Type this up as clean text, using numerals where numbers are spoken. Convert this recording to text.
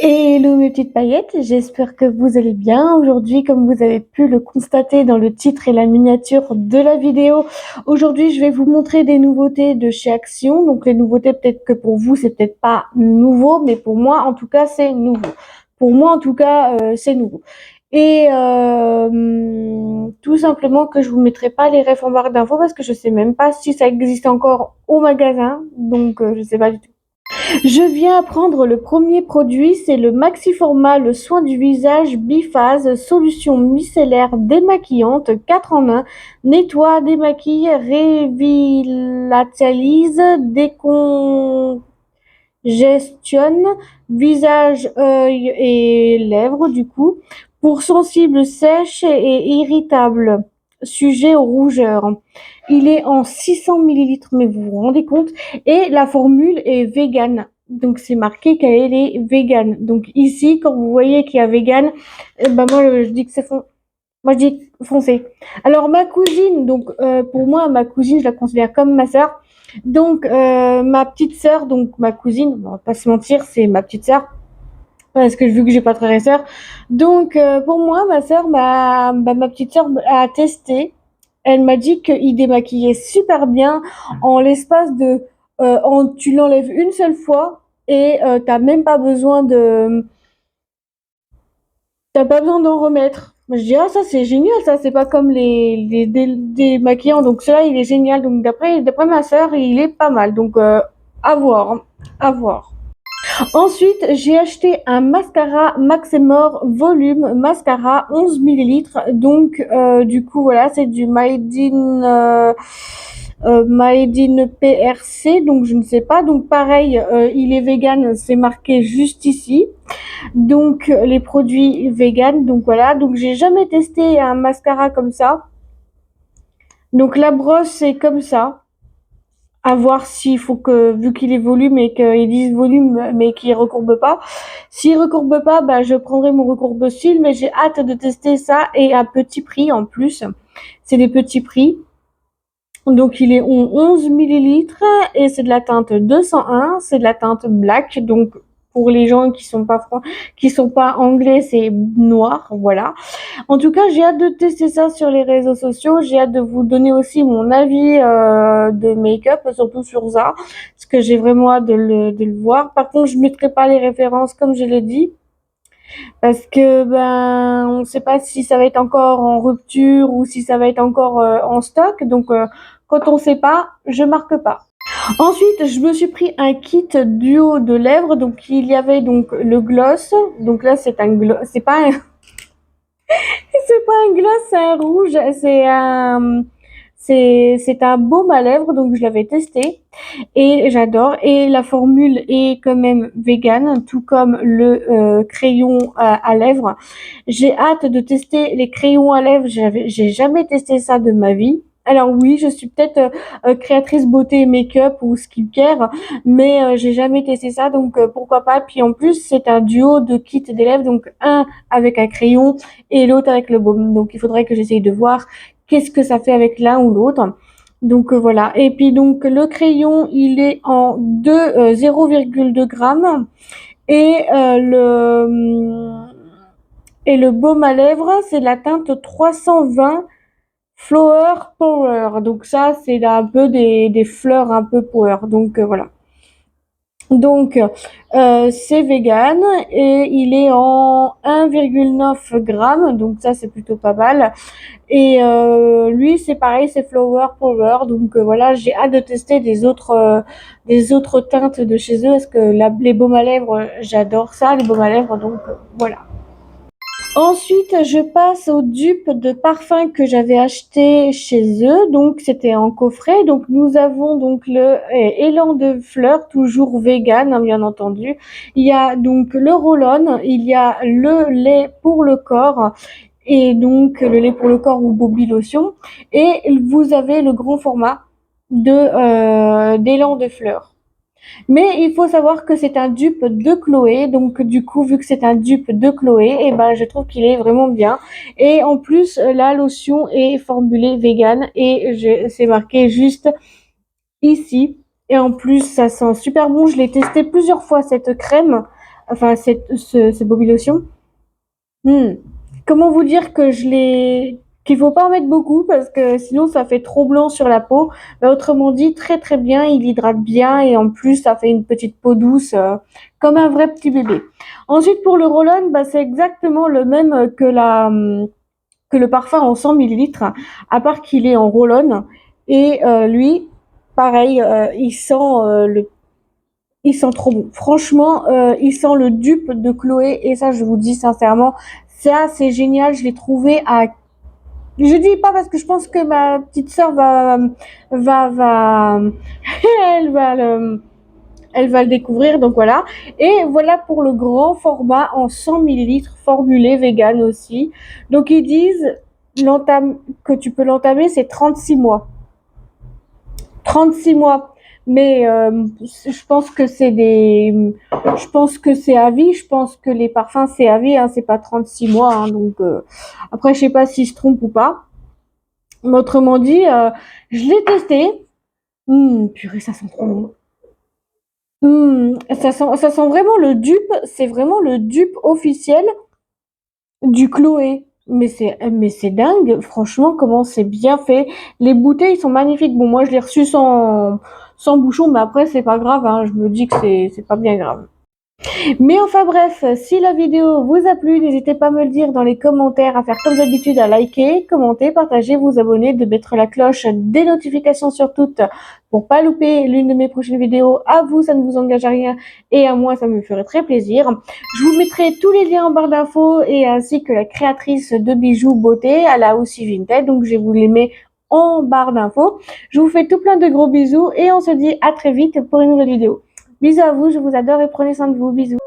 Hello mes petites paillettes, j'espère que vous allez bien. Aujourd'hui, comme vous avez pu le constater dans le titre et la miniature de la vidéo, aujourd'hui je vais vous montrer des nouveautés de chez Action. Donc les nouveautés, peut-être que pour vous c'est peut-être pas nouveau, mais pour moi en tout cas c'est nouveau. Pour moi en tout cas c'est nouveau. Et tout simplement que je vous mettrai pas les refs en barre d'infos parce que je sais même pas si ça existe encore au magasin, donc je sais pas du tout. Je viens apprendre le premier produit, c'est le Maxi-Format, le soin du visage biphase, solution micellaire démaquillante 4 en 1, nettoie, démaquille, revitalise, décongestionne, visage, œil et lèvres du coup, pour sensibles sèches et irritables, sujet aux rougeurs. Il est en 600 millilitres, mais vous vous rendez compte? Et la formule est vegan. Donc c'est marqué qu'elle est vegan. Donc ici, quand vous voyez qu'il y a vegan, ben moi je dis que c'est moi je dis foncé. Alors ma cousine, donc pour moi ma cousine je la considère comme ma sœur. Donc ma petite sœur, donc ma cousine, on va pas se mentir, c'est ma petite sœur parce que vu que j'ai pas de frère et sœur. Donc pour moi ma sœur, ma petite sœur a testé. Elle m'a dit qu'il démaquillait super bien en l'espace de tu l'enlèves une seule fois et t'as pas besoin d'en remettre. Moi, je dis ah ça c'est génial, ça c'est pas comme les démaquillants, donc cela il est génial. Donc d'après ma sœur il est pas mal, donc à voir, hein, à voir. Ensuite, j'ai acheté un mascara Maximor Volume Mascara 11 millilitres. Donc, du coup, voilà, c'est du Made in PRC. Donc, je ne sais pas. Donc, pareil, il est vegan. C'est marqué juste ici. Donc, les produits vegan. Donc, voilà. Donc, j'ai jamais testé un mascara comme ça. Donc, la brosse, c'est comme ça. À voir s'il faut que, vu qu'il est volume et qu'ils disent volume, mais qu'il recourbe pas. S'il recourbe pas, bah, je prendrai mon recourbe-cils, mais j'ai hâte de tester ça et à petit prix en plus. C'est des petits prix. Donc, il est en 11 millilitres et c'est de la teinte 201. C'est de la teinte black. Donc, pour les gens qui sont pas anglais, c'est noir. Voilà. En tout cas, j'ai hâte de tester ça sur les réseaux sociaux. J'ai hâte de vous donner aussi mon avis de make-up, surtout sur ça, parce que j'ai vraiment hâte de le voir. Par contre, je ne mettrai pas les références comme je l'ai dit, parce que ben, on ne sait pas si ça va être encore en rupture ou si ça va être encore en stock. Donc, quand on ne sait pas, je marque pas. Ensuite, je me suis pris un kit duo de lèvres. Donc, il y avait donc le gloss. Donc là, c'est un gloss, c'est pas un gloss, c'est un rouge, c'est un baume à lèvres, donc je l'avais testé et j'adore. Et la formule est quand même vegan, tout comme le crayon à lèvres. J'ai hâte de tester les crayons à lèvres. J'ai jamais testé ça de ma vie. Alors oui, je suis peut-être créatrice beauté et make-up ou skincare, mais j'ai jamais testé ça, donc pourquoi pas. Puis en plus, c'est un duo de kits d'élèves, donc un avec un crayon et l'autre avec le baume. Donc il faudrait que j'essaye de voir qu'est-ce que ça fait avec l'un ou l'autre. Donc voilà. Et puis donc le crayon, il est en 0,2 grammes et le baume à lèvres, c'est la teinte 320 Flower Power. Donc ça, c'est un peu des fleurs un peu power. Donc voilà. Donc c'est vegan et il est en 1,9 grammes. Donc ça, c'est plutôt pas mal. Et lui, c'est pareil, c'est Flower Power. Donc voilà, j'ai hâte de tester des autres teintes de chez eux. Parce que les baumes à lèvres, j'adore ça, les baumes à lèvres. Donc voilà. Ensuite, je passe aux dupes de parfums que j'avais acheté chez eux. Donc, c'était en coffret. Donc, nous avons donc le élan de fleurs, toujours vegan, hein, bien entendu. Il y a donc le roll-on, il y a le lait pour le corps et donc le lait pour le corps ou Bobby Lotion. Et vous avez le grand format d'élan de fleurs. Mais il faut savoir que c'est un dupe de Chloé, donc du coup, vu que c'est un dupe de Chloé, et ben je trouve qu'il est vraiment bien. Et en plus, la lotion est formulée vegan et c'est marqué juste ici. Et en plus, ça sent super bon. Je l'ai testé plusieurs fois cette crème. Enfin, cette bobby lotion. Comment vous dire que qu'il faut pas en mettre beaucoup parce que sinon ça fait trop blanc sur la peau. Mais autrement dit, très très bien, il hydrate bien et en plus ça fait une petite peau douce comme un vrai petit bébé. Ensuite pour le roll-on, bah, c'est exactement le même que le parfum en 100 millilitres, à part qu'il est en roll-on et lui, pareil, il sent trop bon. Franchement, il sent le dupe de Chloé et ça, je vous dis sincèrement, ça c'est génial. Je l'ai trouvé à. Je dis pas parce que je pense que ma petite sœur va, elle va elle va le découvrir. Donc voilà. Et voilà pour le grand format en 100 millilitres formulé vegan aussi. Donc ils disent que tu peux l'entamer, c'est 36 mois. 36 mois. Mais je pense que je pense que c'est à vie. Je pense que les parfums c'est à vie. Hein, c'est pas 36 mois. Hein, donc après, je sais pas si je trompe ou pas. Mais autrement dit, je l'ai testé. Purée, ça sent trop bon. Ça sent vraiment le dupe. C'est vraiment le dupe officiel du Chloé. Mais c'est dingue, franchement, comment c'est bien fait. Les bouteilles sont magnifiques. Bon, moi, je l'ai reçu sans bouchon, mais après, c'est pas grave, hein. Je me dis que c'est pas bien grave. Mais enfin bref, si la vidéo vous a plu, n'hésitez pas à me le dire dans les commentaires, à faire comme d'habitude, à liker, commenter, partager, vous abonner, de mettre la cloche des notifications sur toutes pour pas louper l'une de mes prochaines vidéos. À vous, ça ne vous engage à rien et à moi, ça me ferait très plaisir. Je vous mettrai tous les liens en barre d'infos et ainsi que la créatrice de bijoux beauté, elle a aussi Vinted, donc je vous les mets en barre d'infos. Je vous fais tout plein de gros bisous et on se dit à très vite pour une nouvelle vidéo. Bisous à vous, je vous adore et prenez soin de vous. Bisous.